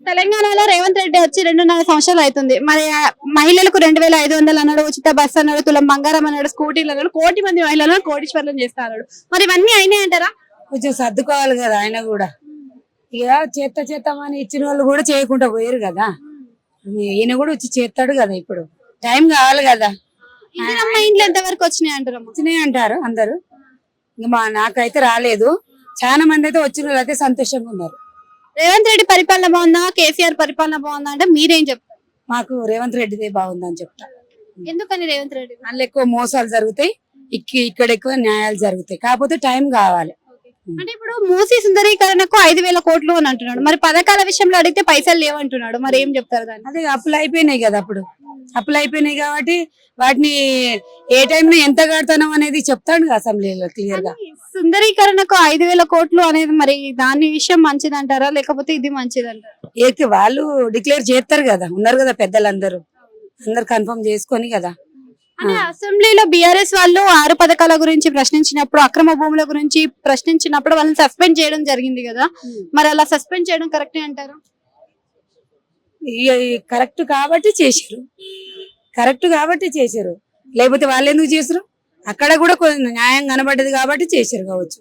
తెలంగాణలో రేవంత్ రెడ్డి వచ్చి 2.5 సంవత్సరాలు అవుతుంది. మరి మహిళలకు 2,500 అన్నాడు, ఉచిత బస్ అన్నాడు, తులం బంగారం అన్నాడు, స్కూటీలు అన్నాడు, కోటి మంది మహిళలను కోటీశ్వరులను చేస్తా అన్నాడు. మరి ఇవన్నీ అయినాయి అంటారా? కొంచెం సర్దుకోవాలి కదా ఆయన కూడా. ఇక చేస్తామని ఇచ్చిన వాళ్ళు కూడా చేయకుండా పోయారు కదా. ఈయన కూడా వచ్చి చేస్తాడు కదా. ఇప్పుడు టైం కావాలి కదా. ఇంట్లో ఎంత వరకు వచ్చినాయి అంటారు? వచ్చినాయి అంటారు అందరు. ఇంకా నాకైతే రాలేదు. చాలా మంది అయితే వచ్చిన వాళ్ళు అయితే సంతోషంగా ఉన్నారు. రేవంత్ రెడ్డి పరిపాలన బాగుందా, కేసీఆర్ పరిపాలన బాగుందా అంటే మీరేం చెప్తారు? మాకు రేవంత్ రెడ్డిదే బాగుందని చెప్తా. ఎందుకని రేవంత్ రెడ్డి? అందులో ఎక్కువ మోసాలు జరుగుతాయి, ఇక్కడ ఎక్కువ న్యాయాలు జరుగుతాయి. కాకపోతే టైం కావాలి. అంటే ఇప్పుడు మూసీ సుందరీకరణకు 5,000 కోట్లు అని అంటున్నాడు. మరి పథకాల విషయంలో అడిగితే పైసలు లేవంటున్నాడు. మరి ఏం చెప్తారు దాన్ని? అదే అప్పులు అయిపోయినాయి కదా. అప్పులు అయిపోయినాయి కాబట్టి వాటిని ఏ టైంలో ఎంత కడతాం అనేది చెప్తాడు అసెంబ్లీలో క్లియర్ గా. సుందరీకరణకు 5,000 కోట్లు అనేది మరి దాని విషయం మంచిదంటారా లేకపోతే ఇది మంచిదంటారా? వాళ్ళు డిక్లేర్ చేస్తారు కదా, ఉన్నారు కదా పెద్దలందరూ, అందరు కన్ఫర్మ్ చేసుకొని కదా. అసెంబ్లీలో బీఆర్ఎస్ వాళ్ళు 6 పథకాల గురించి ప్రశ్నించినప్పుడు, అక్రమ భూముల గురించి ప్రశ్నించినప్పుడు వాళ్ళని సస్పెండ్ చేయడం జరిగింది కదా. మరి అలా సస్పెండ్ చేయడం కరెక్టే అంటారు? కరెక్ట్ కాబట్టి చేశారు. లేకపోతే వాళ్ళు ఎందుకు చేసారు? అక్కడ కూడా న్యాయం కనబడ్డది కాబట్టి చేశారు కావచ్చు.